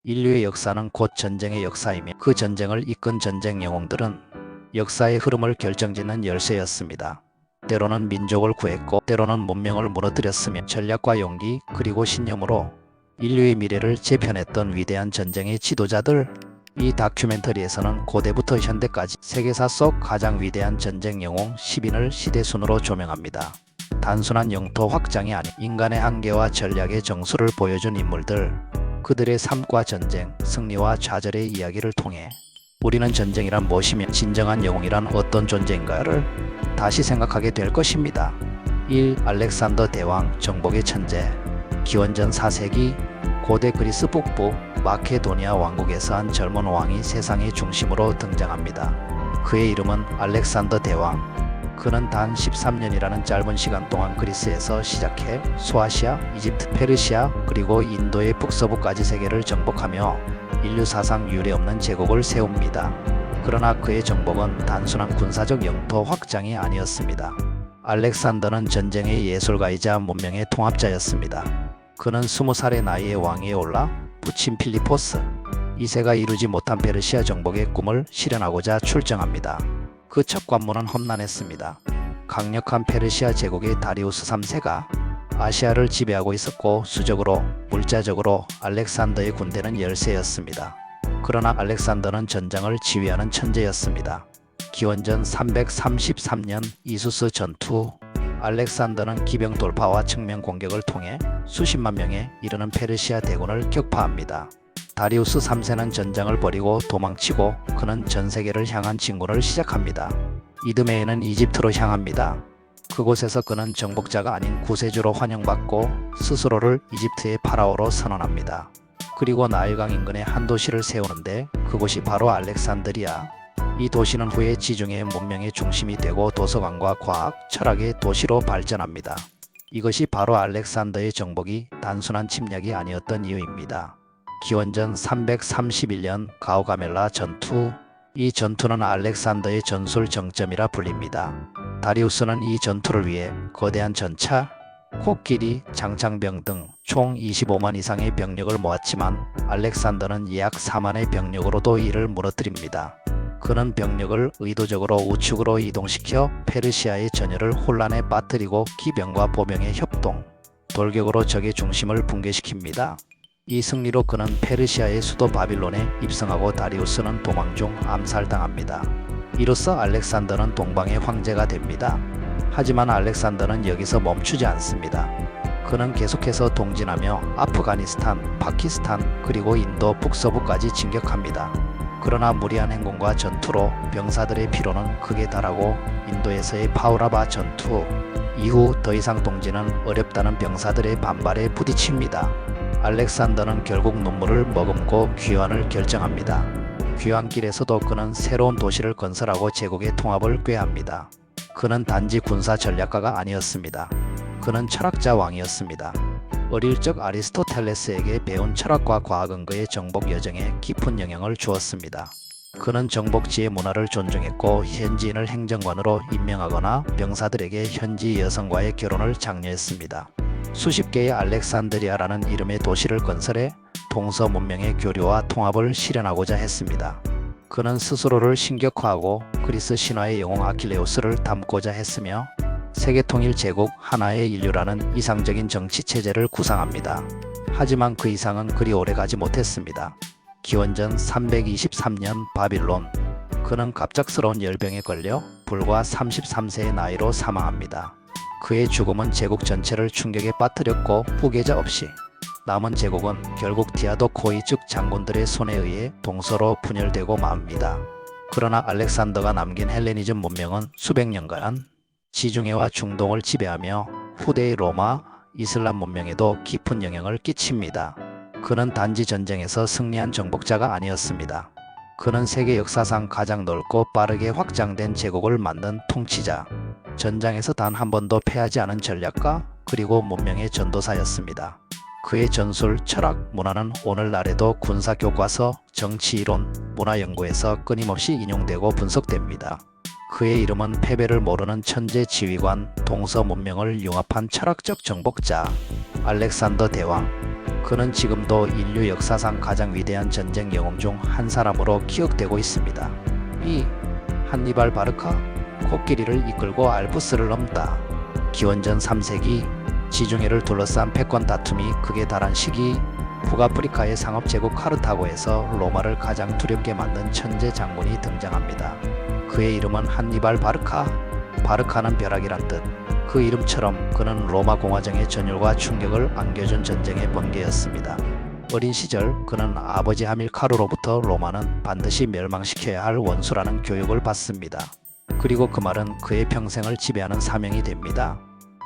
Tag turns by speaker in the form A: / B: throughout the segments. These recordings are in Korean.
A: 인류의 역사는 곧 전쟁의 역사이며 그 전쟁을 이끈 전쟁 영웅들은 역사의 흐름을 결정짓는 열쇠였습니다. 때로는 민족을 구했고 때로는 문명을 무너뜨렸으며 전략과 용기 그리고 신념으로 인류의 미래를 재편했던 위대한 전쟁의 지도자들. 이 다큐멘터리에서는 고대부터 현대까지 세계사 속 가장 위대한 전쟁 영웅 10인을 시대순으로 조명합니다. 단순한 영토 확장이 아닌 인간의 한계와 전략의 정수를 보여준 인물들, 그들의 삶과 전쟁, 승리와 좌절의 이야기를 통해 우리는 전쟁이란 무엇이며 진정한 영웅이란 어떤 존재인가를 다시 생각하게 될 것입니다. 1. 알렉산더 대왕, 정복의 천재. 기원전 4세기 고대 그리스 북부 마케도니아 왕국에서 한 젊은 왕이 세상의 중심으로 등장합니다. 그의 이름은 알렉산더 대왕. 그는 단 13년이라는 짧은 시간 동안 그리스에서 시작해 소아시아, 이집트, 페르시아 그리고 인도의 북서부까지 세계를 정복하며 인류 사상 유례없는 제국을 세웁니다. 그러나 그의 정복은 단순한 군사적 영토 확장이 아니었습니다. 알렉산더는 전쟁의 예술가이자 문명의 통합자였습니다. 그는 20살의 나이에 왕위에 올라 부친 필리포스 2세가 이루지 못한 페르시아 정복의 꿈을 실현하고자 출정합니다. 그 첫 관문은 험난했습니다. 강력한 페르시아 제국의 다리우스 3세가 아시아를 지배하고 있었고 수적으로, 물자적으로 알렉산더의 군대는 열세였습니다. 그러나 알렉산더는 전장을 지휘하는 천재였습니다. 기원전 333년 이수스 전투, 알렉산더는 기병 돌파와 측면 공격을 통해 수십만 명에 이르는 페르시아 대군을 격파합니다. 다리우스 3세는 전장을 버리고 도망치고 그는 전세계를 향한 진군을 시작합니다. 이듬해에는 이집트로 향합니다. 그곳에서 그는 정복자가 아닌 구세주로 환영받고 스스로를 이집트의 파라오로 선언합니다. 그리고 나일강 인근에 한 도시를 세우는데 그곳이 바로 알렉산드리아. 이 도시는 후에 지중해 문명의 중심이 되고 도서관과 과학, 철학의 도시로 발전합니다. 이것이 바로 알렉산더의 정복이 단순한 침략이 아니었던 이유입니다. 기원전 331년 가우가멜라 전투. 이 전투는 알렉산더의 전술 정점이라 불립니다. 다리우스는 이 전투를 위해 거대한 전차, 코끼리, 장창병 등 총 25만 이상의 병력을 모았지만 알렉산더는 약 4만의 병력으로도 이를 무너뜨립니다. 그는 병력을 의도적으로 우측으로 이동시켜 페르시아의 전열을 혼란에 빠뜨리고 기병과 보병의 협동, 돌격으로 적의 중심을 붕괴시킵니다. 이 승리로 그는 페르시아의 수도 바빌론에 입성하고 다리우스는 도망 중 암살당합니다. 이로써 알렉산더는 동방의 황제가 됩니다. 하지만 알렉산더는 여기서 멈추지 않습니다. 그는 계속해서 동진하며 아프가니스탄, 파키스탄 그리고 인도 북서부까지 진격합니다. 그러나 무리한 행군과 전투로 병사들의 피로는 극에 달하고 인도에서의 파우라바 전투 이후 더 이상 동진은 어렵다는 병사들의 반발에 부딪힙니다. 알렉산더는 결국 눈물을 머금고 귀환을 결정합니다. 귀환길에서도 그는 새로운 도시를 건설하고 제국의 통합을 꾀합니다. 그는 단지 군사 전략가가 아니었습니다. 그는 철학자 왕이었습니다. 어릴 적 아리스토텔레스에게 배운 철학과 과학은 그의 정복 여정에 깊은 영향을 주었습니다. 그는 정복지의 문화를 존중했고 현지인을 행정관으로 임명하거나 병사들에게 현지 여성과의 결혼을 장려했습니다. 수십 개의 알렉산드리아라는 이름의 도시를 건설해 동서 문명의 교류와 통합을 실현하고자 했습니다. 그는 스스로를 신격화하고 그리스 신화의 영웅 아킬레우스를 닮고자 했으며 세계통일 제국 하나의 인류라는 이상적인 정치체제를 구상합니다. 하지만 그 이상은 그리 오래가지 못했습니다. 기원전 323년 바빌론. 그는 갑작스러운 열병에 걸려 불과 33세의 나이로 사망합니다. 그의 죽음은 제국 전체를 충격에 빠뜨렸고 후계자 없이 남은 제국은 결국 디아도코이 즉 장군들의 손에 의해 동서로 분열되고 맙니다. 그러나 알렉산더가 남긴 헬레니즘 문명은 수백 년간 지중해와 중동을 지배하며 후대의 로마, 이슬람 문명에도 깊은 영향을 끼칩니다. 그는 단지 전쟁에서 승리한 정복자가 아니었습니다. 그는 세계 역사상 가장 넓고 빠르게 확장된 제국을 만든 통치자, 전장에서 단 한 번도 패하지 않은 전략가, 그리고 문명의 전도사였습니다. 그의 전술, 철학, 문화는 오늘날에도 군사교과서, 정치이론, 문화연구에서 끊임없이 인용되고 분석됩니다. 그의 이름은 패배를 모르는 천재 지휘관, 동서 문명을 융합한 철학적 정복자, 알렉산더 대왕. 그는 지금도 인류 역사상 가장 위대한 전쟁 영웅 중 한 사람으로 기억되고 있습니다. 이 한니발 바르카, 코끼리를 이끌고 알프스를 넘다. 기원전 3세기 지중해를 둘러싼 패권 다툼이 극에 달한 시기, 북아프리카의 상업제국 카르타고에서 로마를 가장 두렵게 만든 천재 장군이 등장합니다. 그의 이름은 한니발 바르카, 바르카는 벼락이란 뜻. 그 이름처럼 그는 로마 공화정의 전율과 충격을 안겨준 전쟁의 번개였습니다. 어린 시절 그는 아버지 하밀카르로부터 로마는 반드시 멸망시켜야 할 원수라는 교육을 받습니다. 그리고 그 말은 그의 평생을 지배하는 사명이 됩니다.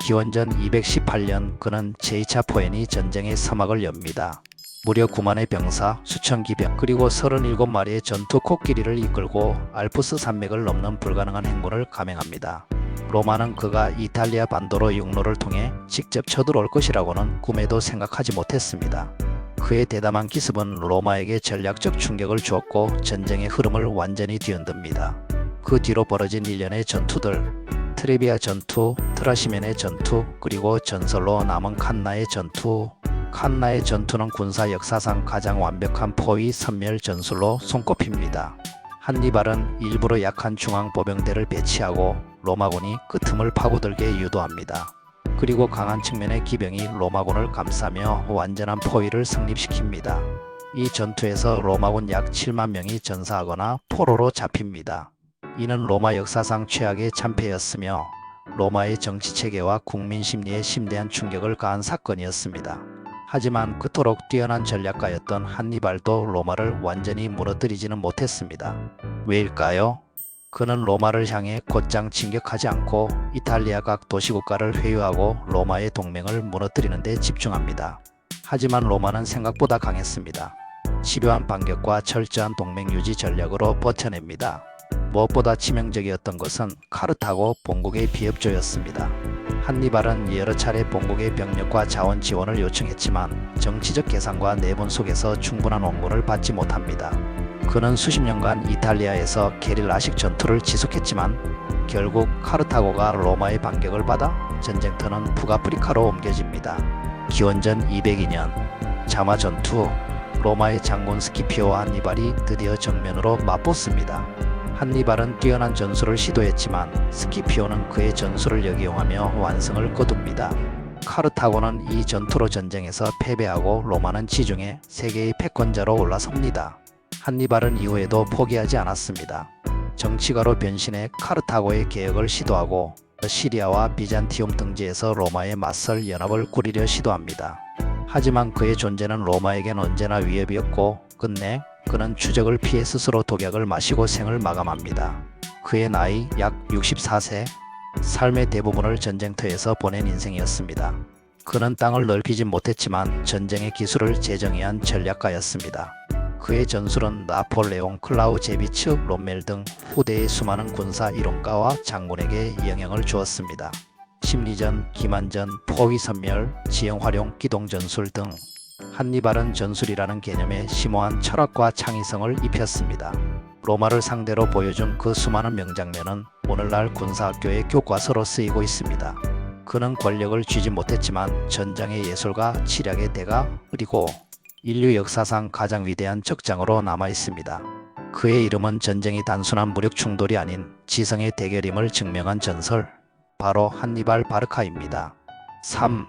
A: 기원전 218년 그는 제2차 포에니 전쟁의 서막을 엽니다. 무려 9만의 병사, 수천 기병, 그리고 37마리의 전투 코끼리를 이끌고 알프스 산맥을 넘는 불가능한 행군을 감행합니다. 로마는 그가 이탈리아 반도로 육로를 통해 직접 쳐들어올 것이라고는 꿈에도 생각하지 못했습니다. 그의 대담한 기습은 로마에게 전략적 충격을 주었고 전쟁의 흐름을 완전히 뒤흔듭니다. 그 뒤로 벌어진 일련의 전투들, 트레비아 전투, 트라시멘의 전투, 그리고 전설로 남은 칸나의 전투. 칸나의 전투는 군사 역사상 가장 완벽한 포위 섬멸 전술로 손꼽힙니다. 한니발은 일부러 약한 중앙 보병대를 배치하고 로마군이 그 틈을 파고들게 유도합니다. 그리고 강한 측면의 기병이 로마군을 감싸며 완전한 포위를 성립시킵니다. 이 전투에서 로마군 약 7만 명이 전사하거나 포로로 잡힙니다. 이는 로마 역사상 최악의 참패였으며 로마의 정치체계와 국민 심리에 심대한 충격을 가한 사건이었습니다. 하지만 그토록 뛰어난 전략가였던 한니발도 로마를 완전히 무너뜨리지는 못했습니다. 왜일까요? 그는 로마를 향해 곧장 진격하지 않고 이탈리아 각 도시국가를 회유하고 로마의 동맹을 무너뜨리는 데 집중합니다. 하지만 로마는 생각보다 강했습니다. 집요한 반격과 철저한 동맹 유지 전략으로 버텨냅니다. 무엇보다 치명적이었던 것은 카르타고 본국의 비협조였습니다. 한니발은 여러 차례 본국의 병력과 자원 지원을 요청했지만 정치적 계산과 내분 속에서 충분한 원군을 받지 못합니다. 그는 수십 년간 이탈리아에서 게릴라식 전투를 지속했지만 결국 카르타고가 로마의 반격을 받아 전쟁터는 북아프리카로 옮겨집니다. 기원전 202년 자마 전투, 로마의 장군 스키피오와 한니발이 드디어 정면으로 맞붙습니다. 한니발은 뛰어난 전술을 시도했지만 스키피오는 그의 전술을 역이용하며 완승을 거둡니다. 카르타고는 이 전투로 전쟁에서 패배하고 로마는 지중해 세계의 패권자로 올라섭니다. 한니발은 이후에도 포기하지 않았습니다. 정치가로 변신해 카르타고의 개혁을 시도하고 시리아와 비잔티움 등지에서 로마에 맞설 연합을 꾸리려 시도합니다. 하지만 그의 존재는 로마에겐 언제나 위협이었고 끝내 그는 추적을 피해 스스로 독약을 마시고 생을 마감합니다. 그의 나이 약 64세, 삶의 대부분을 전쟁터에서 보낸 인생이었습니다. 그는 땅을 넓히진 못했지만 전쟁의 기술을 재정의한 전략가였습니다. 그의 전술은 나폴레옹, 클라우제비츠, 롬멜 등 후대의 수많은 군사 이론가와 장군에게 영향을 주었습니다. 심리전, 기만전, 포위선멸, 지형활용, 기동전술 등 한니발은 전술이라는 개념에 심오한 철학과 창의성을 입혔습니다. 로마를 상대로 보여준 그 수많은 명장면은 오늘날 군사학교의 교과서로 쓰이고 있습니다. 그는 권력을 쥐지 못했지만 전장의 예술가, 치략의 대가, 그리고 인류 역사상 가장 위대한 적장으로 남아있습니다. 그의 이름은 전쟁이 단순한 무력 충돌이 아닌 지성의 대결임을 증명한 전설, 바로 한니발 바르카입니다. 3.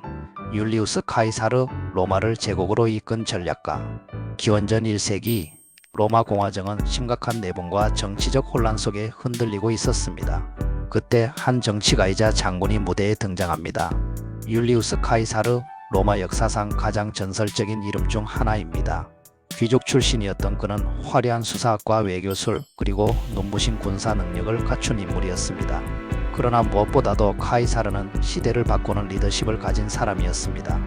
A: 율리우스 카이사르, 로마를 제국으로 이끈 전략가. 기원전 1세기 로마 공화정은 심각한 내분과 정치적 혼란 속에 흔들리고 있었습니다. 그때 한 정치가이자 장군이 무대에 등장합니다. 율리우스 카이사르, 로마 역사상 가장 전설적인 이름 중 하나입니다. 귀족 출신이었던 그는 화려한 수사학과 외교술 그리고 눈부신 군사 능력을 갖춘 인물이었습니다. 그러나 무엇보다도 카이사르는 시대를 바꾸는 리더십을 가진 사람이었습니다.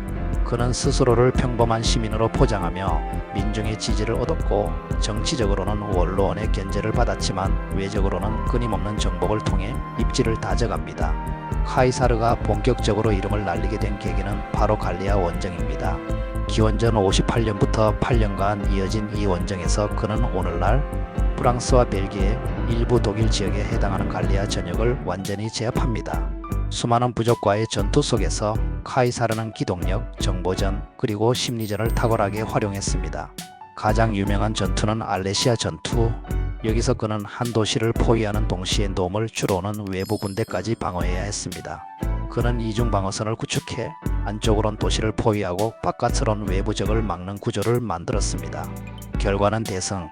A: 그는 스스로를 평범한 시민으로 포장하며 민중의 지지를 얻었고 정치적으로는 원로원의 견제를 받았지만 외적으로는 끊임없는 정복을 통해 입지를 다져갑니다. 카이사르가 본격적으로 이름을 날리게 된 계기는 바로 갈리아 원정입니다. 기원전 58년부터 8년간 이어진 이 원정에서 그는 오늘날 프랑스와 벨기에 일부 독일 지역에 해당하는 갈리아 전역을 완전히 제압합니다. 수많은 부족과의 전투 속에서 카이사르는 기동력, 정보전, 그리고 심리전을 탁월하게 활용했습니다. 가장 유명한 전투는 알레시아 전투. 여기서 그는 한 도시를 포위하는 동시에 놈을 주로 오는 외부 군대까지 방어해야 했습니다. 그는 이중 방어선을 구축해 안쪽으론 도시를 포위하고 바깥으론 외부 적을 막는 구조를 만들었습니다. 결과는 대승.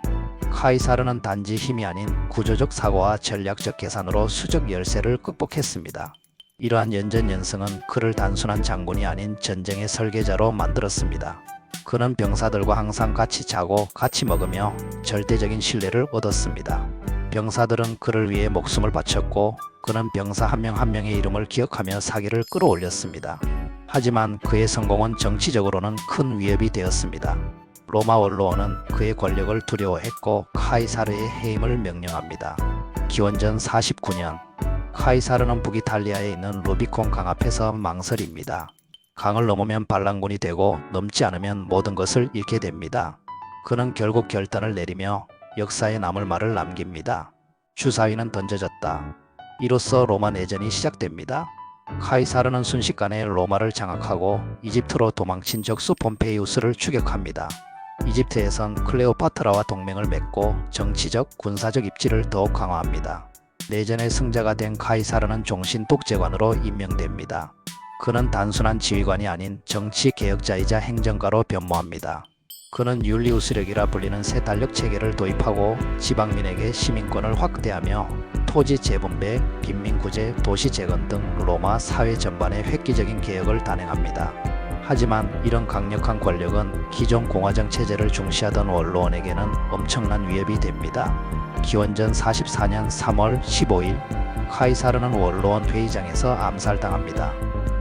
A: 카이사르는 단지 힘이 아닌 구조적 사고와 전략적 계산으로 수적 열세를 극복했습니다. 이러한 연전연승은 그를 단순한 장군이 아닌 전쟁의 설계자로 만들었습니다. 그는 병사들과 항상 같이 자고 같이 먹으며 절대적인 신뢰를 얻었습니다. 병사들은 그를 위해 목숨을 바쳤고 그는 병사 한 명 한 명의 이름을 기억하며 사기를 끌어올렸습니다. 하지만 그의 성공은 정치적으로는 큰 위협이 되었습니다. 로마 원로원은 그의 권력을 두려워했고 카이사르의 해임을 명령합니다. 기원전 49년 카이사르는 북이탈리아에 있는 루비콘 강 앞에서 망설입니다. 강을 넘으면 반란군이 되고 넘지 않으면 모든 것을 잃게 됩니다. 그는 결국 결단을 내리며 역사에 남을 말을 남깁니다. 주사위는 던져졌다. 이로써 로마 내전이 시작됩니다. 카이사르는 순식간에 로마를 장악하고 이집트로 도망친 적수 폼페이우스를 추격합니다. 이집트에선 클레오파트라와 동맹을 맺고 정치적, 군사적 입지를 더욱 강화합니다. 내전의 승자가 된 카이사르는 종신 독재관으로 임명됩니다. 그는 단순한 지휘관이 아닌 정치 개혁자이자 행정가로 변모합니다. 그는 율리우스력이라 불리는 새 달력 체계를 도입하고 지방민에게 시민권을 확대하며 토지 재분배, 빈민구제, 도시 재건 등 로마 사회 전반에 획기적인 개혁을 단행합니다. 하지만 이런 강력한 권력은 기존 공화정 체제를 중시하던 원로원에게는 엄청난 위협이 됩니다. 기원전 44년 3월 15일 카이사르는 원로원 회의장에서 암살당합니다.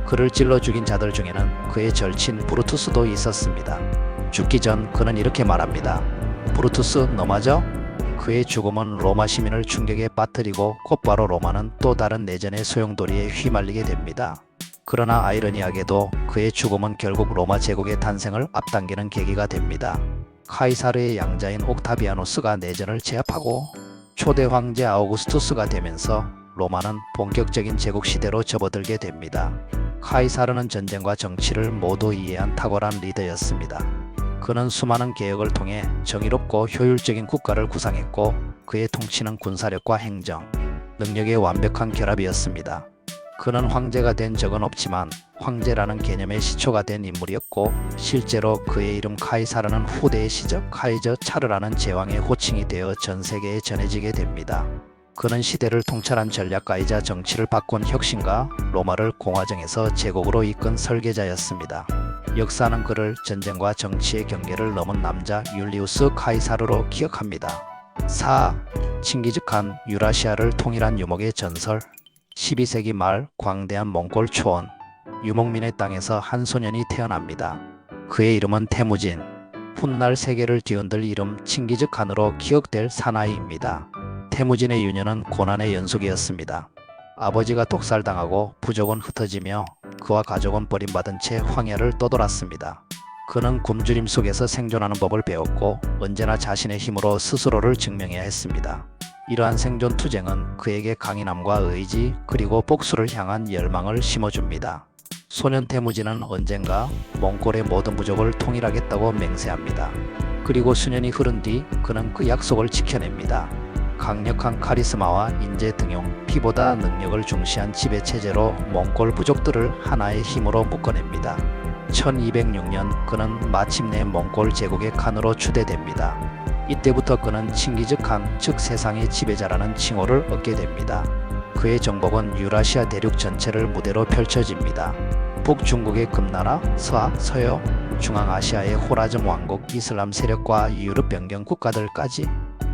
A: 그를 찔러 죽인 자들 중에는 그의 절친 브루투스도 있었습니다. 죽기 전 그는 이렇게 말합니다. 브루투스, 너 맞아? 그의 죽음은 로마 시민을 충격에 빠뜨리고 곧바로 로마는 또 다른 내전의 소용돌이에 휘말리게 됩니다. 그러나 아이러니하게도 그의 죽음은 결국 로마 제국의 탄생을 앞당기는 계기가 됩니다. 카이사르의 양자인 옥타비아누스가 내전을 제압하고 초대 황제 아우구스투스가 되면서 로마는 본격적인 제국 시대로 접어들게 됩니다. 카이사르는 전쟁과 정치를 모두 이해한 탁월한 리더였습니다. 그는 수많은 개혁을 통해 정의롭고 효율적인 국가를 구상했고 그의 통치는 군사력과 행정, 능력의 완벽한 결합이었습니다. 그는 황제가 된 적은 없지만 황제라는 개념의 시초가 된 인물이었고 실제로 그의 이름 카이사르는 후대의 시적 카이저 차르라는 제왕의 호칭이 되어 전 세계에 전해지게 됩니다. 그는 시대를 통찰한 전략가이자 정치를 바꾼 혁신가, 로마를 공화정에서 제국으로 이끈 설계자였습니다. 역사는 그를 전쟁과 정치의 경계를 넘은 남자 율리우스 카이사르로 기억합니다. 4. 칭기즈칸 유라시아를 통일한 유목의 전설. 12세기 말 광대한 몽골 초원 유목민의 땅에서 한 소년이 태어납니다. 그의 이름은 태무진. 훗날 세계를 뒤흔들 이름 칭기즈칸으로 기억될 사나이입니다. 태무진의 유년은 고난의 연속이었습니다. 아버지가 독살당하고 부족은 흩어지며 그와 가족은 버림받은 채 황야를 떠돌았습니다. 그는 굶주림 속에서 생존하는 법을 배웠고 언제나 자신의 힘으로 스스로를 증명해야 했습니다. 이러한 생존 투쟁은 그에게 강인함과 의지 그리고 복수를 향한 열망을 심어줍니다. 소년 태무진은 언젠가 몽골의 모든 부족을 통일하겠다고 맹세합니다. 그리고 수년이 흐른 뒤 그는 그 약속을 지켜냅니다. 강력한 카리스마와 인재 등용, 피보다 능력을 중시한 지배체제로 몽골 부족들을 하나의 힘으로 묶어냅니다. 1206년 그는 마침내 몽골 제국의 칸으로 추대됩니다. 이때부터 그는 칭기즈칸, 즉 세상의 지배자라는 칭호를 얻게 됩니다. 그의 정복은 유라시아 대륙 전체를 무대로 펼쳐집니다. 북중국의 금나라, 서아, 서여, 중앙아시아의 호라정 왕국, 이슬람 세력과 유럽 변경 국가들까지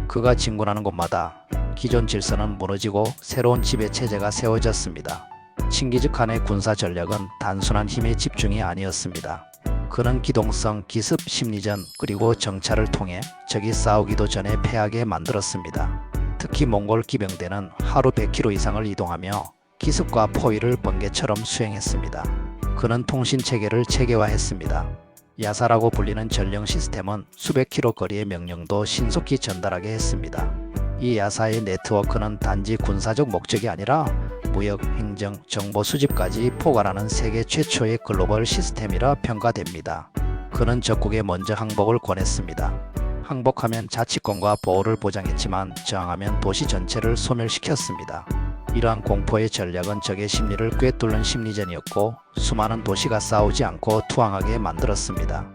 A: 그가 진군하는 곳마다 기존 질서는 무너지고 새로운 지배체제가 세워졌습니다. 칭기즈칸의 군사 전략은 단순한 힘의 집중이 아니었습니다. 그는 기동성, 기습, 심리전, 그리고 정찰을 통해 적이 싸우기도 전에 패하게 만들었습니다. 특히 몽골 기병대는 하루 100km 이상을 이동하며 기습과 포위를 번개처럼 수행했습니다. 그는 통신체계를 체계화했습니다. 야사라고 불리는 전령 시스템은 수백 킬로 거리의 명령도 신속히 전달하게 했습니다. 이 야사의 네트워크는 단지 군사적 목적이 아니라 무역, 행정, 정보 수집까지 포괄하는 세계 최초의 글로벌 시스템이라 평가됩니다. 그는 적국에 먼저 항복을 권했습니다. 항복하면 자치권과 보호를 보장했지만 저항하면 도시 전체를 소멸시켰습니다. 이러한 공포의 전략은 적의 심리를 꿰뚫는 심리전이었고 수많은 도시가 싸우지 않고 투항하게 만들었습니다.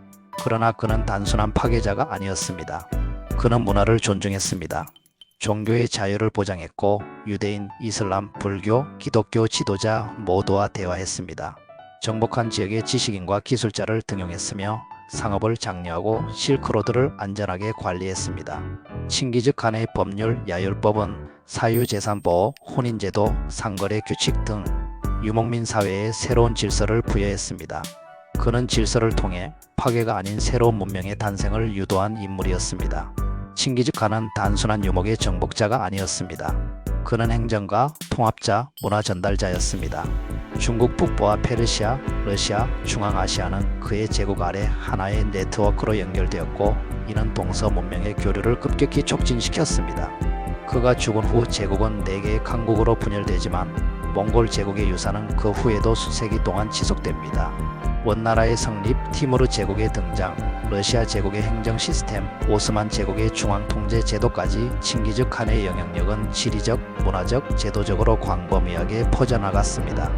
A: 그러나 그는 단순한 파괴자가 아니었습니다. 그는 문화를 존중했습니다. 종교의 자유를 보장했고 유대인, 이슬람, 불교, 기독교 지도자 모두와 대화했습니다. 정복한 지역의 지식인과 기술자를 등용했으며 상업을 장려하고 실크로드를 안전하게 관리했습니다. 칭기즈 칸의 법률 야율법은 사유재산보호, 혼인제도, 상거래 규칙 등 유목민 사회에 새로운 질서를 부여했습니다. 그는 질서를 통해 파괴가 아닌 새로운 문명의 탄생을 유도한 인물이었습니다. 칭기즈 칸은 단순한 유목의 정복자가 아니었습니다. 그는 행정가, 통합자, 문화 전달자였습니다. 중국 북부와 페르시아, 러시아, 중앙아시아는 그의 제국 아래 하나의 네트워크로 연결되었고 이는 동서 문명의 교류를 급격히 촉진시켰습니다. 그가 죽은 후 제국은 4개의 강국으로 분열되지만 몽골 제국의 유산은 그 후에도 수세기 동안 지속됩니다. 원나라의 성립, 티무르 제국의 등장, 러시아 제국의 행정 시스템, 오스만 제국의 중앙 통제 제도까지 칭기즈 칸의 영향력은 지리적, 문화적, 제도적으로 광범위하게 퍼져나갔습니다.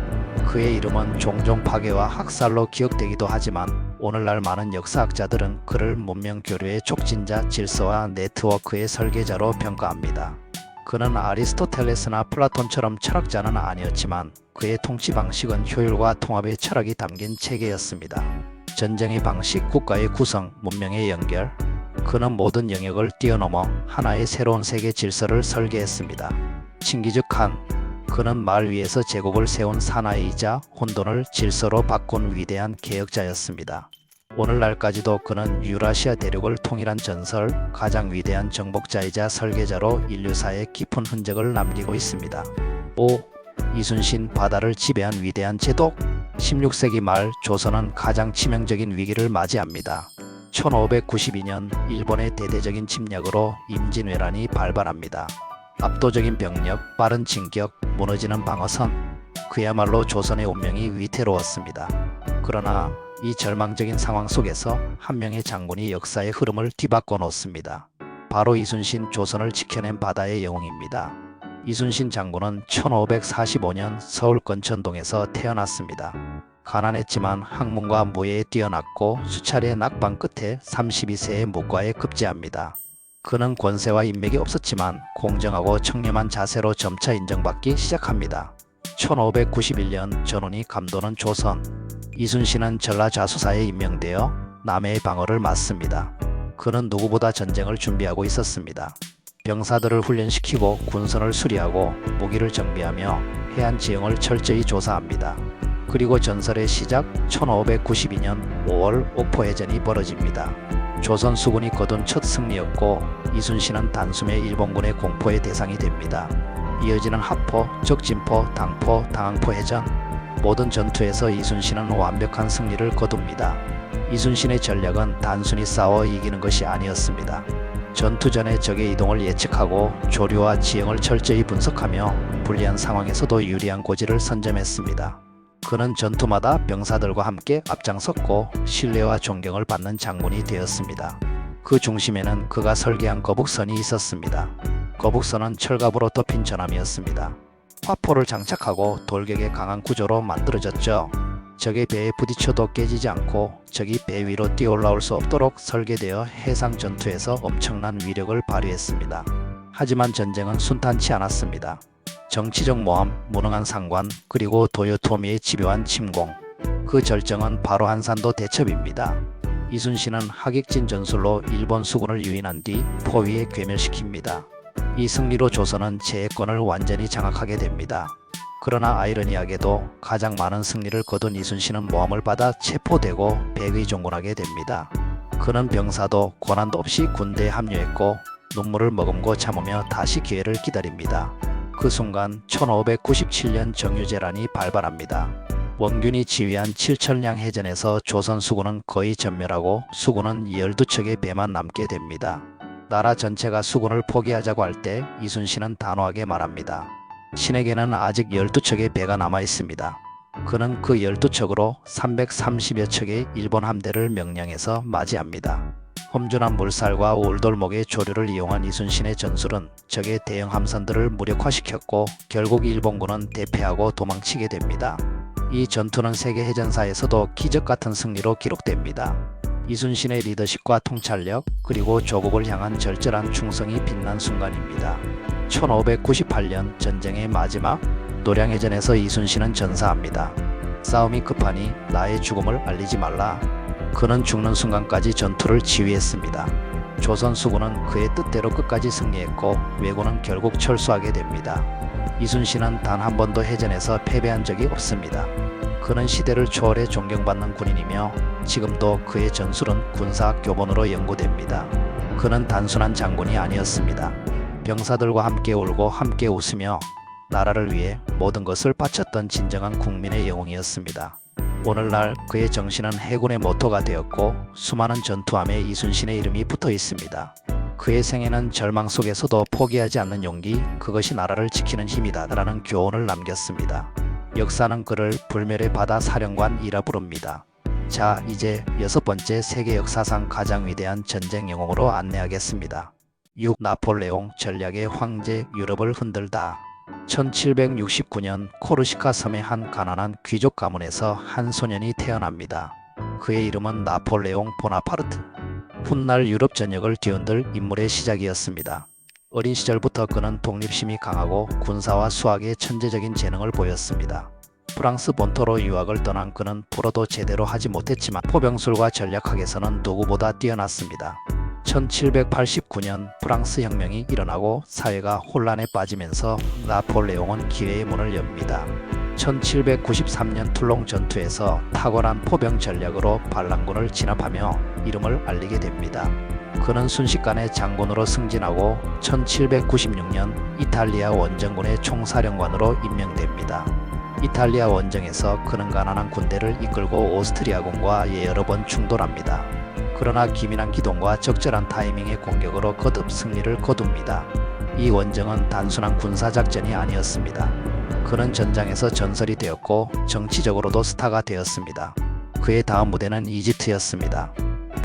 A: 그의 이름은 종종 파괴와 학살로 기억되기도 하지만 오늘날 많은 역사학자들은 그를 문명 교류의 촉진자, 질서와 네트워크의 설계자로 평가합니다. 그는 아리스토텔레스나 플라톤처럼 철학자는 아니었지만 그의 통치 방식은 효율과 통합의 철학이 담긴 체계였습니다. 전쟁의 방식, 국가의 구성, 문명의 연결. 그는 모든 영역을 뛰어넘어 하나의 새로운 세계 질서를 설계했습니다. 칭기즈 칸. 그는 말 위에서 제국을 세운 사나이이자 혼돈을 질서로 바꾼 위대한 개혁자였습니다. 오늘날까지도 그는 유라시아 대륙을 통일한 전설, 가장 위대한 정복자이자 설계자로 인류사에 깊은 흔적을 남기고 있습니다. 5. 이순신, 바다를 지배한 위대한 제독. 16세기 말 조선은 가장 치명적인 위기를 맞이합니다. 1592년 일본의 대대적인 침략으로 임진왜란이 발발합니다. 압도적인 병력, 빠른 진격, 무너지는 방어선. 그야말로 조선의 운명이 위태로웠습니다. 그러나 이 절망적인 상황 속에서 한 명의 장군이 역사의 흐름을 뒤바꿔 놓습니다. 바로 이순신, 조선을 지켜낸 바다의 영웅입니다. 이순신 장군은 1545년 서울 건천동에서 태어났습니다. 가난했지만 학문과 무예에 뛰어났고 수차례 낙방 끝에 32세의 무과에 급제합니다. 그는 권세와 인맥이 없었지만 공정하고 청렴한 자세로 점차 인정받기 시작합니다. 1591년 전운이 감도는 조선. 이순신은 전라좌수사에 임명되어 남해의 방어를 맡습니다. 그는 누구보다 전쟁을 준비하고 있었습니다. 병사들을 훈련시키고 군선을 수리하고 무기를 정비하며 해안 지형을 철저히 조사합니다. 그리고 전설의 시작 1592년 5월 옥포해전이 벌어집니다. 조선 수군이 거둔 첫 승리였고 이순신은 단숨에 일본군의 공포의 대상이 됩니다. 이어지는 하포, 적진포, 당포, 당항포 해전. 모든 전투에서 이순신은 완벽한 승리를 거둡니다. 이순신의 전략은 단순히 싸워 이기는 것이 아니었습니다. 전투 전에 적의 이동을 예측하고 조류와 지형을 철저히 분석하며 불리한 상황에서도 유리한 고지를 선점했습니다. 그는 전투마다 병사들과 함께 앞장섰고 신뢰와 존경을 받는 장군이 되었습니다. 그 중심에는 그가 설계한 거북선이 있었습니다. 거북선은 철갑으로 덮인 전함이었습니다. 화포를 장착하고 돌격의 강한 구조로 만들어졌죠. 적의 배에 부딪혀도 깨지지 않고 적이 배 위로 뛰어올라올 수 없도록 설계되어 해상 전투에서 엄청난 위력을 발휘했습니다. 하지만 전쟁은 순탄치 않았습니다. 정치적 모함, 무능한 상관, 그리고 도요토미의 집요한 침공. 그 절정은 바로 한산도 대첩입니다. 이순신은 하객진 전술로 일본 수군을 유인한 뒤 포위에 괴멸시킵니다. 이 승리로 조선은 제해권을 완전히 장악하게 됩니다. 그러나 아이러니하게도 가장 많은 승리를 거둔 이순신은 모함을 받아 체포되고 백의종군하게 됩니다. 그는 병사도 고난도 없이 군대에 합류했고 눈물을 머금고 참으며 다시 기회를 기다립니다. 그 순간 1597년 정유재란이 발발합니다. 원균이 지휘한 칠천량 해전에서 조선 수군은 거의 전멸하고 수군은 12척의 배만 남게 됩니다. 나라 전체가 수군을 포기하자고 할 때 이순신은 단호하게 말합니다. 신에게는 아직 12척의 배가 남아 있습니다. 그는 그 12척으로 330여 척의 일본 함대를 명령해서 맞이합니다. 험준한 물살과 올돌목의 조류를 이용한 이순신의 전술은 적의 대형 함선들을 무력화시켰고 결국 일본군은 대패하고 도망치게 됩니다. 이 전투는 세계 해전사에서도 기적같은 승리로 기록됩니다. 이순신의 리더십과 통찰력 그리고 조국을 향한 절절한 충성이 빛난 순간입니다. 1598년 전쟁의 마지막 노량해전에서 이순신은 전사합니다. 싸움이 급하니 나의 죽음을 알리지 말라. 그는 죽는 순간까지 전투를 지휘했습니다. 조선 수군은 그의 뜻대로 끝까지 승리했고 왜군은 결국 철수하게 됩니다. 이순신은 단 한 번도 해전에서 패배한 적이 없습니다. 그는 시대를 초월해 존경받는 군인이며 지금도 그의 전술은 군사 교본으로 연구됩니다. 그는 단순한 장군이 아니었습니다. 병사들과 함께 울고 함께 웃으며 나라를 위해 모든 것을 바쳤던 진정한 국민의 영웅이었습니다. 오늘날 그의 정신은 해군의 모토가 되었고 수많은 전투함에 이순신의 이름이 붙어 있습니다. 그의 생애는 절망 속에서도 포기하지 않는 용기, 그것이 나라를 지키는 힘이다 라는 교훈을 남겼습니다. 역사는 그를 불멸의 바다 사령관이라 부릅니다. 자, 이제 6번째 세계 역사상 가장 위대한 전쟁 영웅으로 안내하겠습니다. 6. 나폴레옹 전략의 황제, 유럽을 흔들다. 1769년 코르시카 섬의 한 가난한 귀족 가문에서 한 소년이 태어납니다. 그의 이름은 나폴레옹 보나파르트. 훗날 유럽 전역을 뒤흔들 인물의 시작이었습니다. 어린 시절부터 그는 독립심이 강하고 군사와 수학에 천재적인 재능을 보였습니다. 프랑스 본토로 유학을 떠난 그는 불어도 제대로 하지 못했지만 포병술과 전략학에서는 누구보다 뛰어났습니다. 1789년 프랑스 혁명이 일어나고 사회가 혼란에 빠지면서 나폴레옹은 기회의 문을 엽니다. 1793년 툴롱 전투에서 탁월한 포병 전략으로 반란군을 진압하며 이름을 알리게 됩니다. 그는 순식간에 장군으로 승진하고 1796년 이탈리아 원정군의 총사령관으로 임명됩니다. 이탈리아 원정에서 그는 가난한 군대를 이끌고 오스트리아군과 여러 번 충돌합니다. 그러나 기민한 기동과 적절한 타이밍의 공격으로 거듭 승리를 거둡니다. 이 원정은 단순한 군사작전이 아니었습니다. 그는 전장에서 전설이 되었고 정치적으로도 스타가 되었습니다. 그의 다음 무대는 이집트였습니다.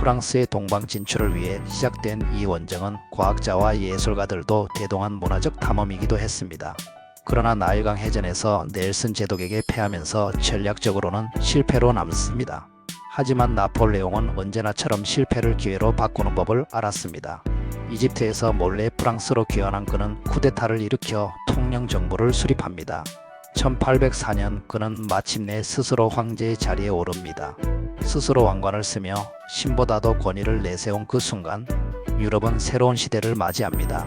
A: 프랑스의 동방 진출을 위해 시작된 이 원정은 과학자와 예술가들도 대동한 문화적 탐험이기도 했습니다. 그러나 나일강 해전에서 넬슨 제독에게 패하면서 전략적으로는 실패로 남습니다. 하지만 나폴레옹은 언제나처럼 실패를 기회로 바꾸는 법을 알았습니다. 이집트에서 몰래 프랑스로 귀환한 그는 쿠데타를 일으켜 통영 정부를 수립합니다. 1804년 그는 마침내 스스로 황제의 자리에 오릅니다. 스스로 왕관을 쓰며 신보다도 권위를 내세운 그 순간 유럽은 새로운 시대를 맞이합니다.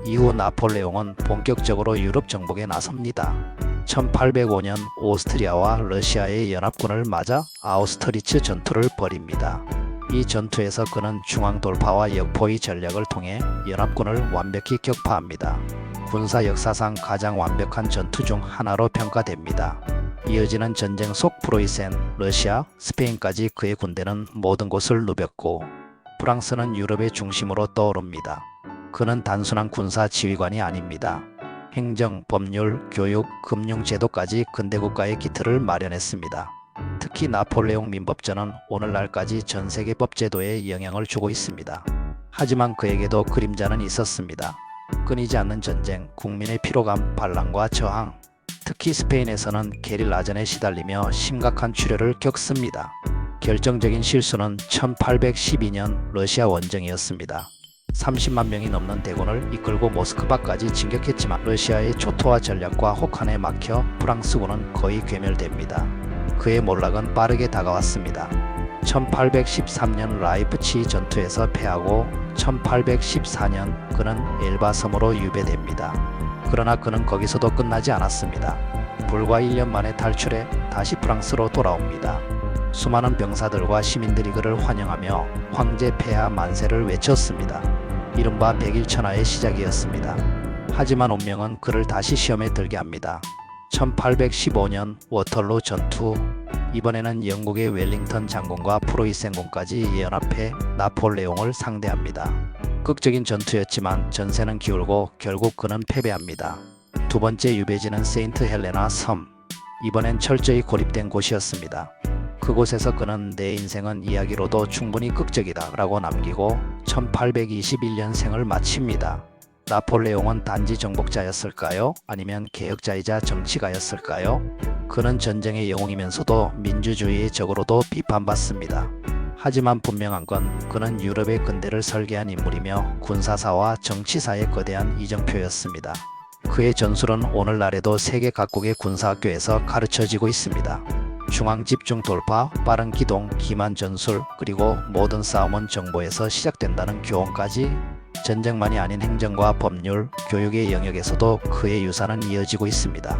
A: 이후 나폴레옹은 본격적으로 유럽 정복에 나섭니다. 1805년 오스트리아와 러시아의 연합군을 맞아 아우스트리츠 전투를 벌입니다. 이 전투에서 그는 중앙 돌파와 역포위 전략을 통해 연합군을 완벽히 격파합니다. 군사 역사상 가장 완벽한 전투 중 하나로 평가됩니다. 이어지는 전쟁 속 프로이센, 러시아, 스페인까지 그의 군대는 모든 곳을 누볐고 프랑스는 유럽의 중심으로 떠오릅니다. 그는 단순한 군사 지휘관이 아닙니다. 행정, 법률, 교육, 금융 제도까지 근대국가의 기틀을 마련했습니다. 특히 나폴레옹 민법전은 오늘날까지 전 세계 법제도에 영향을 주고 있습니다. 하지만 그에게도 그림자는 있었습니다. 끊이지 않는 전쟁, 국민의 피로감, 반란과 저항, 특히 스페인에서는 게릴라전에 시달리며 심각한 출혈을 겪습니다. 결정적인 실수는 1812년 러시아 원정이었습니다. 30만 명이 넘는 대군을 이끌고 모스크바까지 진격했지만 러시아의 초토화 전략과 혹한에 막혀 프랑스군은 거의 괴멸됩니다. 그의 몰락은 빠르게 다가왔습니다. 1813년 라이프치히 전투에서 패하고 1814년 그는 엘바 섬으로 유배됩니다. 그러나 그는 거기서도 끝나지 않았습니다. 불과 1년 만에 탈출해 다시 프랑스로 돌아옵니다. 수많은 병사들과 시민들이 그를 환영하며 황제 폐하 만세를 외쳤습니다. 이른바 백일천하의 시작이었습니다. 하지만 운명은 그를 다시 시험에 들게 합니다. 1815년 워털루 전투, 이번에는 영국의 웰링턴 장군과 프로이센군까지 연합해 나폴레옹을 상대합니다. 극적인 전투였지만 전세는 기울고 결국 그는 패배합니다. 두 번째 유배지는 세인트 헬레나 섬. 이번엔 철저히 고립된 곳이었습니다. 그곳에서 그는 내 인생은 이야기로도 충분히 극적이다 라고 남기고 1821년생을 마칩니다. 나폴레옹은 단지 정복자였을까요? 아니면 개혁자이자 정치가였을까요? 그는 전쟁의 영웅이면서도 민주주의의 적으로도 비판받습니다. 하지만 분명한 건 그는 유럽의 근대를 설계한 인물이며 군사사와 정치사의 거대한 이정표였습니다. 그의 전술은 오늘날에도 세계 각국의 군사학교에서 가르쳐지고 있습니다. 중앙 집중 돌파, 빠른 기동, 기만 전술, 그리고 모든 싸움은 정보에서 시작된다는 교훈까지 전쟁만이 아닌 행정과 법률, 교육의 영역에서도 그의 유산은 이어지고 있습니다.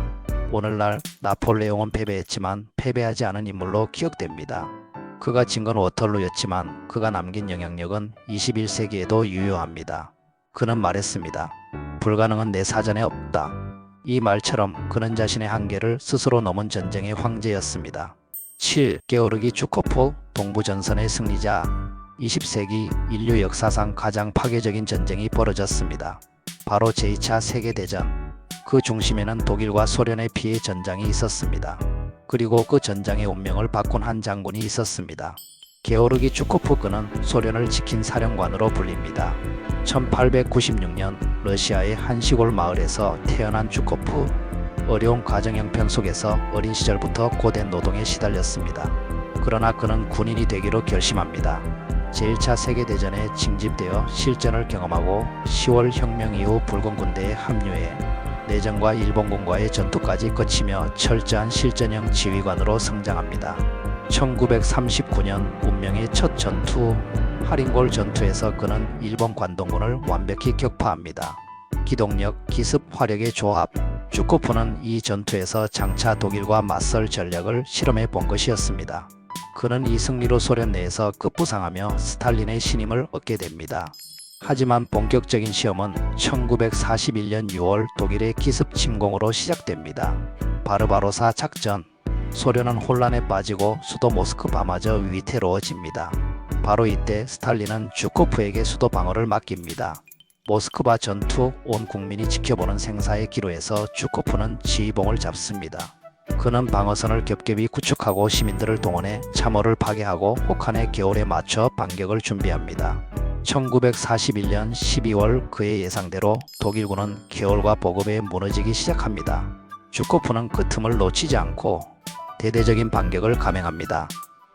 A: 오늘날 나폴레옹은 패배했지만 패배하지 않은 인물로 기억됩니다. 그가 진 건 워털루였지만 그가 남긴 영향력은 21세기에도 유효합니다. 그는 말했습니다. 불가능은 내 사전에 없다. 이 말처럼 그는 자신의 한계를 스스로 넘은 전쟁의 황제였습니다. 7. 게오르기 주코프, 동부전선의 승리자. 20세기 인류 역사상 가장 파괴적인 전쟁이 벌어졌습니다. 바로 제2차 세계대전. 그 중심에는 독일과 소련의 피해 전장이 있었습니다. 그리고 그 전장의 운명을 바꾼 한 장군이 있었습니다. 게오르기 주코프. 그는 소련을 지킨 사령관으로 불립니다. 1896년 러시아의 한 시골 마을에서 태어난 주코프. 어려운 가정 형편 속에서 어린 시절부터 고된 노동에 시달렸습니다. 그러나 그는 군인이 되기로 결심합니다. 제1차 세계대전에 징집되어 실전을 경험하고 10월 혁명 이후 붉은 군대에 합류해 내전과 일본군과의 전투까지 거치며 철저한 실전형 지휘관으로 성장합니다. 1939년 운명의 첫 전투, 하린골 전투에서 그는 일본 관동군을 완벽히 격파합니다. 기동력, 기습, 화력의 조합. 주코프는 이 전투에서 장차 독일과 맞설 전략을 실험해 본 것이었습니다. 그는 이 승리로 소련 내에서 급부상하며 스탈린의 신임을 얻게 됩니다. 하지만 본격적인 시험은 1941년 6월 독일의 기습 침공으로 시작됩니다. 바르바로사 작전. 소련은 혼란에 빠지고 수도 모스크바마저 위태로워집니다. 바로 이때 스탈린은 주코프에게 수도 방어를 맡깁니다. 모스크바 전투, 온 국민이 지켜보는 생사의 기로에서 주코프는 지휘봉을 잡습니다. 그는 방어선을 겹겹이 구축하고 시민들을 동원해 참호를 파괴하고 혹한의 겨울에 맞춰 반격을 준비합니다. 1941년 12월 그의 예상대로 독일군은 겨울과 보급에 무너지기 시작합니다. 주코프는 그 틈을 놓치지 않고 대대적인 반격을 감행합니다.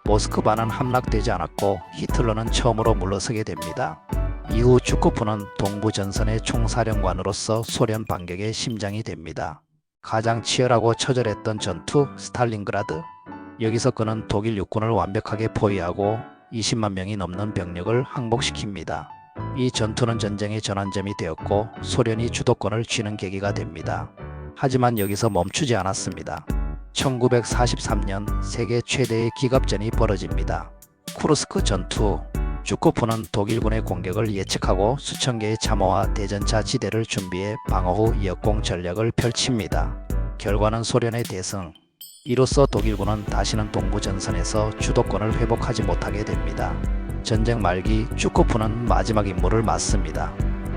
A: 모스크바는 함락되지 않았고 히틀러는 처음으로 물러서게 됩니다. 이후 주코프는 동부전선의 총사령관으로서 소련 반격의 심장이 됩니다. 가장 치열하고 처절했던 전투, 스탈린그라드. 여기서 그는 독일 육군을 완벽하게 포위하고 20만 명이 넘는 병력을 항복시킵니다. 이 전투는 전쟁의 전환점이 되었고 소련이 주도권을 쥐는 계기가 됩니다. 하지만 여기서 멈추지 않았습니다. 1943년 세계 최대의 기갑전이 벌어집니다. 쿠르스크 전투. 주코프는 독일군의 공격을 예측하고 수천 개의 참호와 대전차 지대를 준비해 방어 후 역공 전략을 펼칩니다. 결과는 소련의 대승. 이로써 독일군은 다시는 동부전선에서 주도권을 회복하지 못하게 됩니다. 전쟁 말기 주코프는 마지막 임무를 맡습니다.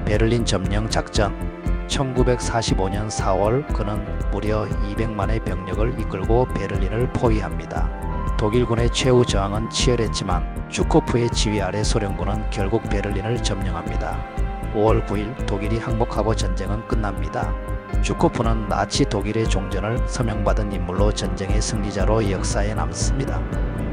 A: 베를린 점령 작전. 1945년 4월 그는 무려 200만의 병력을 이끌고 베를린을 포위합니다. 독일군의 최후 저항은 치열했지만 주코프의 지휘 아래 소련군은 결국 베를린을 점령합니다. 5월 9일 독일이 항복하고 전쟁은 끝납니다. 주코프는 나치 독일의 종전을 서명받은 인물로 전쟁의 승리자로 역사에 남습니다.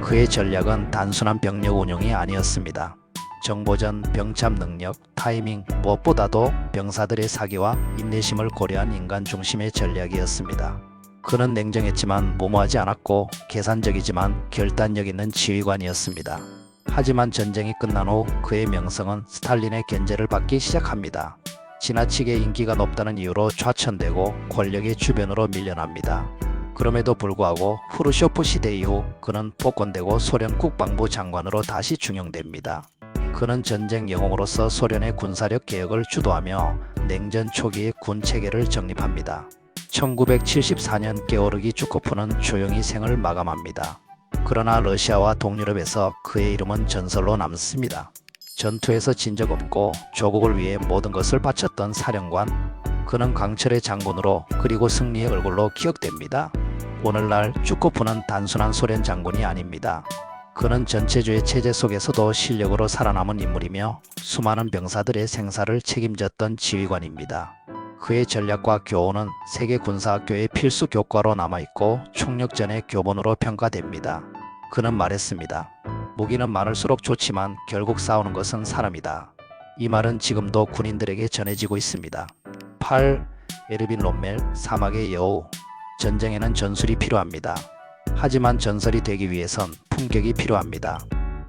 A: 그의 전략은 단순한 병력 운용이 아니었습니다. 정보전, 병참 능력, 타이밍, 무엇보다도 병사들의 사기와 인내심을 고려한 인간 중심의 전략이었습니다. 그는 냉정했지만 무모하지 않았고 계산적이지만 결단력 있는 지휘관이었습니다. 하지만 전쟁이 끝난 후 그의 명성은 스탈린의 견제를 받기 시작합니다. 지나치게 인기가 높다는 이유로 좌천되고 권력의 주변으로 밀려납니다. 그럼에도 불구하고 후르쇼프 시대 이후 그는 복권되고 소련 국방부 장관으로 다시 중용됩니다. 그는 전쟁 영웅으로서 소련의 군사력 개혁을 주도하며 냉전 초기의 군 체계를 정립합니다. 1974년 게오르기 주코프는 조용히 생을 마감합니다. 그러나 러시아와 동유럽에서 그의 이름은 전설로 남습니다. 전투에서 진 적 없고 조국을 위해 모든 것을 바쳤던 사령관. 그는 강철의 장군으로 그리고 승리의 얼굴로 기억됩니다. 오늘날 주코프는 단순한 소련 장군이 아닙니다. 그는 전체주의 체제 속에서도 실력으로 살아남은 인물이며 수많은 병사들의 생사를 책임졌던 지휘관입니다. 그의 전략과 교훈은 세계 군사학교의 필수 교과로 남아있고 총력전의 교본으로 평가됩니다. 그는 말했습니다. 무기는 많을수록 좋지만 결국 싸우는 것은 사람이다. 이 말은 지금도 군인들에게 전해지고 있습니다. 8. 에르빈 롬멜 사막의 여우. 전쟁에는 전술이 필요합니다. 하지만 전설이 되기 위해선 품격이 필요합니다.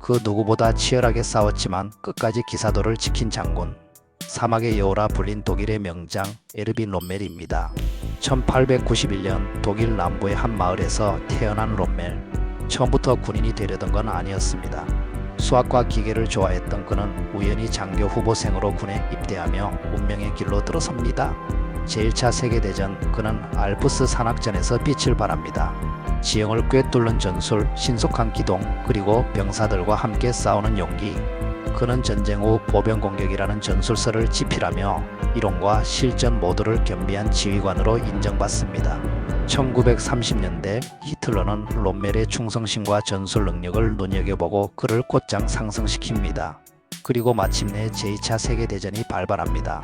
A: 그 누구보다 치열하게 싸웠지만 끝까지 기사도를 지킨 장군. 사막의 여우라 불린 독일의 명장 에르빈 롬멜입니다. 1891년 독일 남부의 한 마을에서 태어난 롬멜. 처음부터 군인이 되려던 건 아니었습니다. 수학과 기계를 좋아했던 그는 우연히 장교 후보생으로 군에 입대하며 운명의 길로 들어섭니다. 제1차 세계대전 그는 알프스 산악전에서 빛을 발합니다. 지형을 꿰뚫는 전술, 신속한 기동, 그리고 병사들과 함께 싸우는 용기. 그는 전쟁 후 보병 공격이라는 전술서를 집필하며 이론과 실전 모두를 겸비한 지휘관으로 인정받습니다. 1930년대 히틀러는 롬멜의 충성심과 전술 능력을 눈여겨보고 그를 곧장 상승시킵니다. 그리고 마침내 제2차 세계대전이 발발합니다.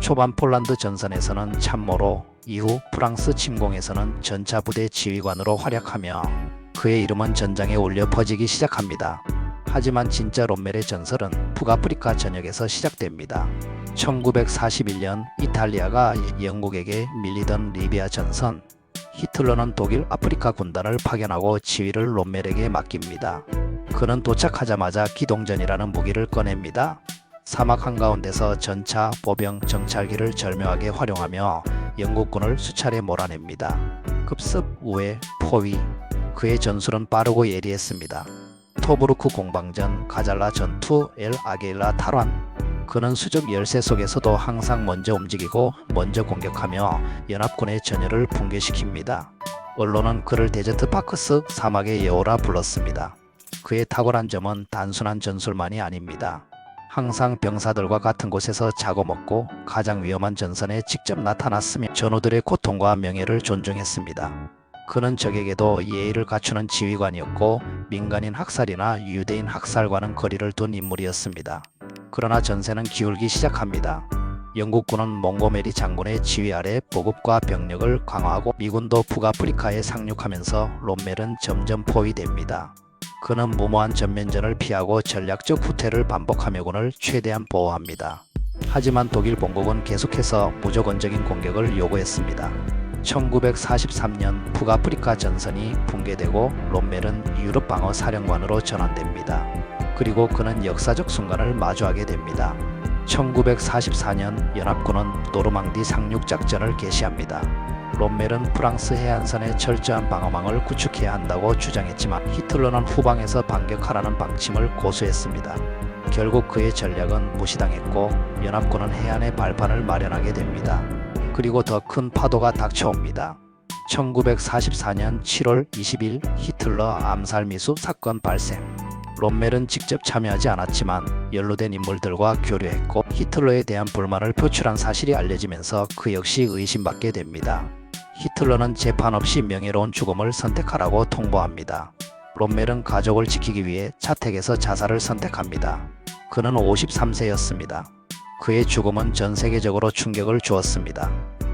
A: 초반 폴란드 전선에서는 참모로, 이후 프랑스 침공에서는 전차 부대 지휘관으로 활약하며 그의 이름은 전장에 울려 퍼지기 시작합니다. 하지만 진짜 롬멜의 전설은 북아프리카 전역에서 시작됩니다. 1941년 이탈리아가 영국에게 밀리던 리비아 전선. 히틀러는 독일 아프리카 군단을 파견하고 지휘를 롬멜에게 맡깁니다. 그는 도착하자마자 기동전이라는 무기를 꺼냅니다. 사막 한가운데서 전차, 보병, 정찰기를 절묘하게 활용하며 영국군을 수차례 몰아냅니다. 급습, 우회, 포위. 그의 전술은 빠르고 예리했습니다. 토브루크 공방전, 가잘라 전투, 엘 아게일라 탈환. 그는 수적 열세 속에서도 항상 먼저 움직이고 먼저 공격하며 연합군의 전열을 붕괴시킵니다. 언론은 그를 데저트 파크스 사막의 여우라 불렀습니다. 그의 탁월한 점은 단순한 전술만이 아닙니다. 항상 병사들과 같은 곳에서 자고 먹고 가장 위험한 전선에 직접 나타났으며 전우들의 고통과 명예를 존중했습니다. 그는 적에게도 예의를 갖추는 지휘관이었고 민간인 학살이나 유대인 학살과는 거리를 둔 인물이었습니다. 그러나 전세는 기울기 시작합니다. 영국군은 몽고메리 장군의 지휘 아래 보급과 병력을 강화하고 미군도 북아프리카에 상륙하면서 롬멜은 점점 포위됩니다. 그는 무모한 전면전을 피하고 전략적 후퇴를 반복하며 군을 최대한 보호합니다. 하지만 독일 본국은 계속해서 무조건적인 공격을 요구했습니다. 1943년 북아프리카 전선이 붕괴되고 롬멜은 유럽 방어 사령관으로 전환됩니다. 그리고 그는 역사적 순간을 마주하게 됩니다. 1944년 연합군은 노르망디 상륙작전을 개시합니다. 롬멜은 프랑스 해안선에 철저한 방어망을 구축해야 한다고 주장했지만 히틀러는 후방에서 반격하라는 방침을 고수했습니다. 결국 그의 전략은 무시당했고 연합군은 해안에 발판을 마련하게 됩니다. 그리고 더 큰 파도가 닥쳐옵니다. 1944년 7월 20일 히틀러 암살 미수 사건 발생. 롬멜은 직접 참여하지 않았지만 연루된 인물들과 교류했고 히틀러에 대한 불만을 표출한 사실이 알려지면서 그 역시 의심받게 됩니다. 히틀러는 재판 없이 명예로운 죽음을 선택하라고 통보합니다. 롬멜은 가족을 지키기 위해 자택에서 자살을 선택합니다. 그는 53세였습니다. 그의 죽음은 전 세계적으로 충격을 주었습니다.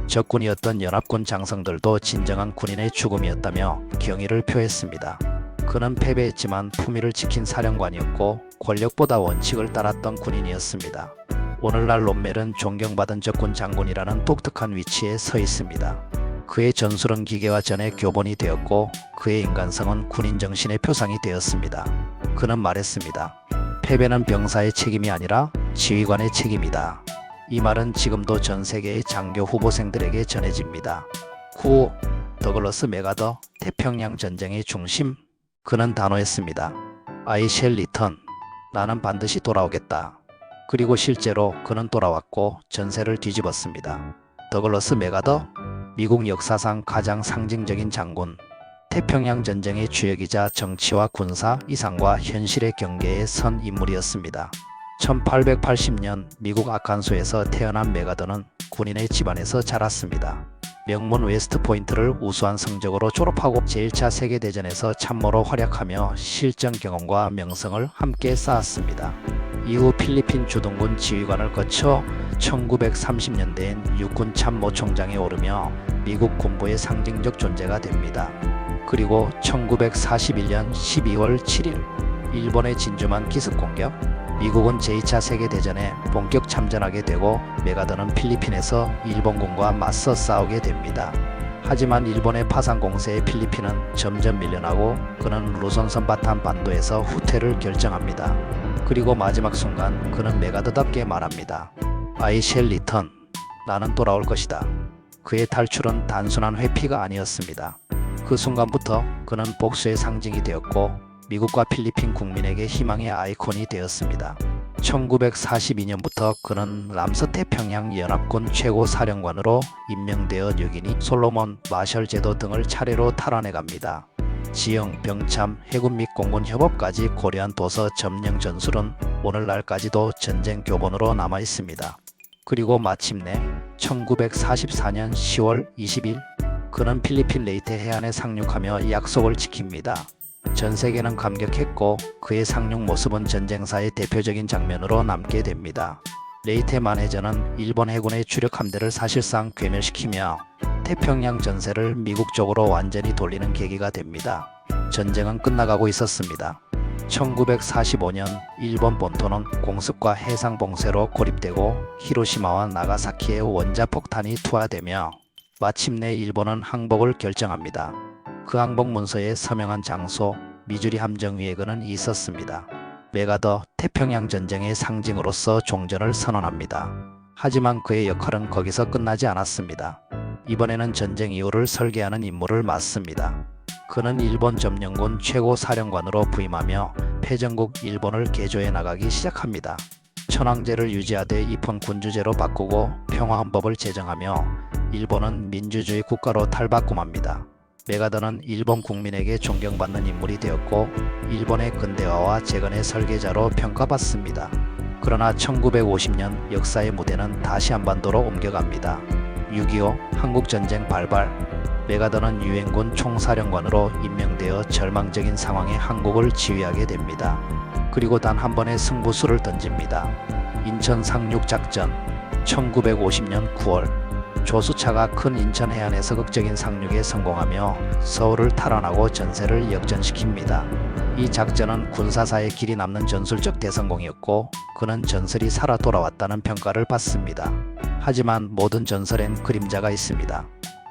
A: 적군이었던 연합군 장성들도 진정한 군인의 죽음이었다며 경의를 표했습니다. 그는 패배했지만 품위를 지킨 사령관이었고 권력보다 원칙을 따랐던 군인이었습니다. 오늘날 롬멜은 존경받은 적군 장군이라는 독특한 위치에 서 있습니다. 그의 전술은 기계와 전의 교본이 되었고 그의 인간성은 군인 정신의 표상이 되었습니다. 그는 말했습니다. 패배는 병사의 책임이 아니라 지휘관의 책임이다. 이 말은 지금도 전 세계의 장교 후보생들에게 전해집니다. 9. 더글러스 맥아더 태평양 전쟁의 중심. 그는 단호했습니다. I shall return. 나는 반드시 돌아오겠다. 그리고 실제로 그는 돌아왔고 전세를 뒤집었습니다. 더글러스 맥아더, 미국 역사상 가장 상징적인 장군, 태평양 전쟁의 주역이자 정치와 군사, 이상과 현실의 경계에 선 인물이었습니다. 1880년 미국 아칸소에서 태어난 맥아더는 군인의 집안에서 자랐습니다. 명문 웨스트포인트를 우수한 성적으로 졸업하고 제1차 세계대전에서 참모로 활약하며 실전 경험과 명성을 함께 쌓았습니다. 이후 필리핀 주둔군 지휘관을 거쳐 1930년대엔 육군 참모총장에 오르며 미국 군부의 상징적 존재가 됩니다. 그리고 1941년 12월 7일 일본의 진주만 기습공격, 미국은 제2차 세계대전에 본격 참전하게 되고 메가더는 필리핀에서 일본군과 맞서 싸우게 됩니다. 하지만 일본의 파상 공세에 필리핀은 점점 밀려나고 그는 루손선 바탄 반도에서 후퇴를 결정합니다. 그리고 마지막 순간 그는 메가더답게 말합니다. I shall return. 나는 돌아올 것이다. 그의 탈출은 단순한 회피가 아니었습니다. 그 순간부터 그는 복수의 상징이 되었고 미국과 필리핀 국민에게 희망의 아이콘이 되었습니다. 1942년부터 그는 남서태평양 연합군 최고 사령관으로 임명되어 여기니 솔로몬 마셜 제도 등을 차례로 탈환해갑니다. 지형, 병참, 해군 및 공군 협업까지 고려한 도서 점령 전술은 오늘날까지도 전쟁 교본으로 남아 있습니다. 그리고 마침내 1944년 10월 20일 그는 필리핀 레이테 해안에 상륙하며 약속을 지킵니다. 전 세계는 감격했고 그의 상륙 모습은 전쟁사의 대표적인 장면으로 남게 됩니다. 레이테 만해전은 일본 해군의 주력 함대를 사실상 괴멸시키며 태평양 전세를 미국 쪽으로 완전히 돌리는 계기가 됩니다. 전쟁은 끝나가고 있었습니다. 1945년 일본 본토는 공습과 해상 봉쇄로 고립되고 히로시마와 나가사키에 원자폭탄이 투하되며 마침내 일본은 항복을 결정합니다. 그 항복 문서에 서명한 장소 미주리 함정 위에 그는 있었습니다. 메가더 태평양 전쟁의 상징으로서 종전을 선언합니다. 하지만 그의 역할은 거기서 끝나지 않았습니다. 이번에는 전쟁 이후를 설계하는 임무를 맡습니다. 그는 일본 점령군 최고 사령관으로 부임하며 패전국 일본을 개조해 나가기 시작합니다. 천황제를 유지하되 입헌 군주제로 바꾸고 평화헌법을 제정하며 일본은 민주주의 국가로 탈바꿈합니다. 메가더는 일본 국민에게 존경받는 인물이 되었고 일본의 근대화와 재건의 설계자로 평가받습니다. 그러나 1950년 역사의 무대는 다시 한반도로 옮겨갑니다. 6.25 한국전쟁 발발, 메가더는 유엔군 총사령관으로 임명되어 절망적인 상황에 한국을 지휘하게 됩니다. 그리고 단 한 번의 승부수를 던집니다. 인천 상륙작전. 1950년 9월 조수차가 큰 인천 해안에 서극적인 상륙에 성공하며 서울을 탈환하고 전세를 역전시킵니다. 이 작전은 군사사에 길이 남는 전술적 대성공이었고 그는 전설이 살아 돌아왔다는 평가를 받습니다. 하지만 모든 전설엔 그림자가 있습니다.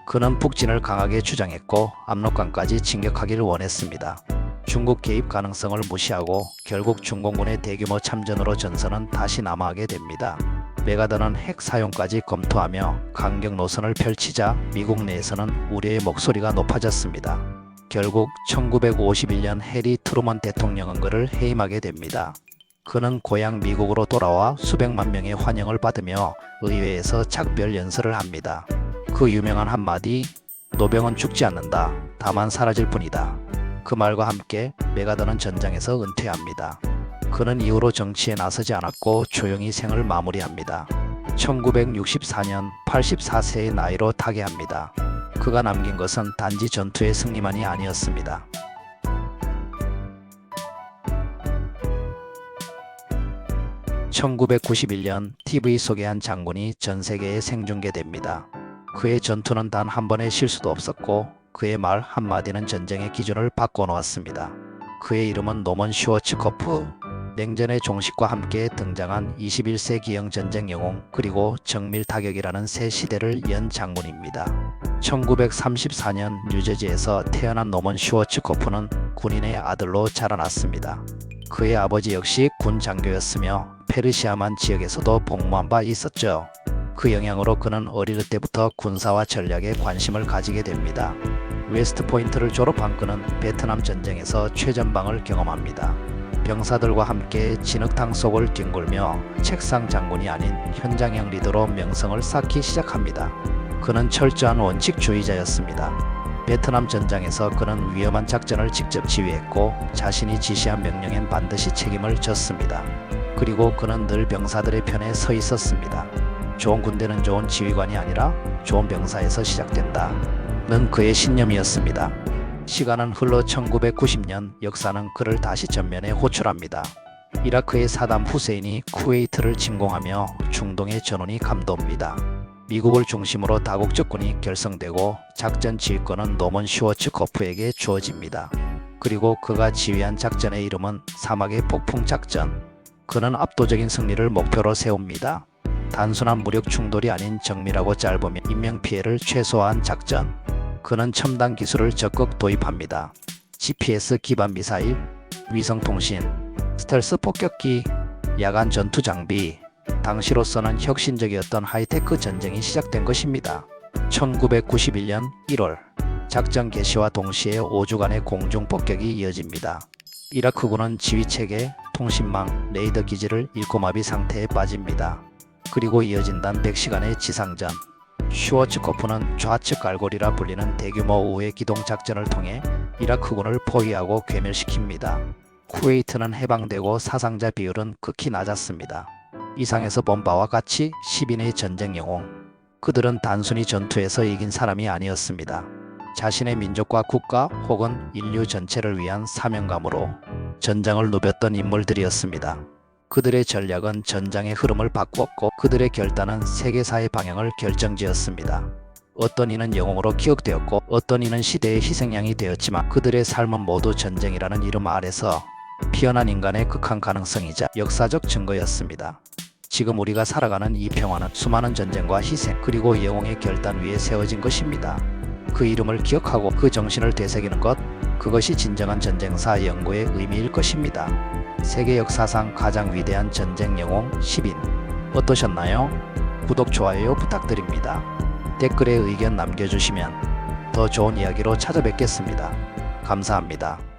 A: 그는 북진을 강하게 주장했고 압록강까지 진격하기를 원했습니다. 중국 개입 가능성을 무시하고 결국 중공군의 대규모 참전으로 전선은 다시 남하하게 됩니다. 메가더는 핵 사용까지 검토하며 강경 노선을 펼치자 미국 내에서는 우려의 목소리가 높아졌습니다. 결국 1951년 해리 트루먼 대통령은 그를 해임하게 됩니다. 그는 고향 미국으로 돌아와 수백만 명의 환영을 받으며 의회에서 작별 연설을 합니다. 그 유명한 한마디, 노병은 죽지 않는다. 다만 사라질 뿐이다. 그 말과 함께 메가더는 전장에서 은퇴합니다. 그는 이후로 정치에 나서지 않았고 조용히 생을 마무리합니다. 1964년 84세의 나이로 타계합니다. 그가 남긴 것은 단지 전투의 승리만이 아니었습니다. (1991년) TV 속의 한 장군이 전 세계에 생중계됩니다. 그의 전투는 단 한 번의 실수도 없었고 그의 말 한마디는 전쟁의 기준을 바꿔놓았습니다. 그의 이름은 노먼 슈워츠코프. 냉전의 종식과 함께 등장한 21세기형 전쟁 영웅 그리고 정밀 타격이라는 새 시대를 연 장군입니다. 1934년 뉴저지에서 태어난 노먼 슈워츠코프는 군인의 아들로 자라났습니다. 그의 아버지 역시 군 장교였으며 페르시아만 지역에서도 복무한 바 있었죠. 그 영향으로 그는 어릴 때부터 군사와 전략에 관심을 가지게 됩니다. 웨스트포인트를 졸업한 그는 베트남 전쟁에서 최전방을 경험합니다. 병사들과 함께 진흙탕 속을 뒹굴며 책상 장군이 아닌 현장형 리더로 명성을 쌓기 시작합니다. 그는 철저한 원칙주의자였습니다. 베트남 전장에서 그는 위험한 작전을 직접 지휘했고 자신이 지시한 명령엔 반드시 책임을 졌습니다. 그리고 그는 늘 병사들의 편에 서 있었습니다. 좋은 군대는 좋은 지휘관이 아니라 좋은 병사에서 시작된다는 그의 신념이었습니다. 시간은 흘러 1990년 역사는 그를 다시 전면에 호출합니다. 이라크의 사담 후세인이 쿠웨이트를 침공하며 중동의 전운이 감돕니다. 미국을 중심으로 다국 접근이 결성되고 작전 지휘권은 노먼 슈워츠코프에게 주어집니다. 그리고 그가 지휘한 작전의 이름은 사막의 폭풍 작전. 그는 압도적인 승리를 목표로 세웁니다. 단순한 무력 충돌이 아닌 정밀하고 짧으며 인명피해를 최소화한 작전. 그는 첨단 기술을 적극 도입합니다. GPS 기반 미사일, 위성통신, 스텔스 폭격기, 야간 전투 장비. 당시로서는 혁신적이었던 하이테크 전쟁이 시작된 것입니다. 1991년 1월 작전 개시와 동시에 5주간의 공중 폭격이 이어집니다. 이라크군은 지휘체계, 통신망, 레이더 기지를 잃고 마비 상태에 빠집니다. 그리고 이어진단 100시간의 지상전. 슈워츠코프는 좌측 갈고리라 불리는 대규모 우회 기동 작전을 통해 이라크군을 포위하고 괴멸시킵니다. 쿠웨이트는 해방되고 사상자 비율은 극히 낮았습니다. 이상에서 본 바와 같이 10인의 전쟁 영웅. 그들은 단순히 전투에서 이긴 사람이 아니었습니다. 자신의 민족과 국가 혹은 인류 전체를 위한 사명감으로 전장을 누볐던 인물들이었습니다. 그들의 전략은 전장의 흐름을 바꾸었고 그들의 결단은 세계사의 방향을 결정지었습니다. 어떤 이는 영웅으로 기억되었고 어떤 이는 시대의 희생양이 되었지만 그들의 삶은 모두 전쟁이라는 이름 아래서 피어난 인간의 극한 가능성이자 역사적 증거였습니다. 지금 우리가 살아가는 이 평화는 수많은 전쟁과 희생 그리고 영웅의 결단 위에 세워진 것입니다. 그 이름을 기억하고 그 정신을 되새기는 것, 그것이 진정한 전쟁사 연구의 의미일 것입니다. 세계 역사상 가장 위대한 전쟁 영웅 10인 어떠셨나요? 구독, 좋아요 부탁드립니다. 댓글에 의견 남겨주시면 더 좋은 이야기로 찾아뵙겠습니다. 감사합니다.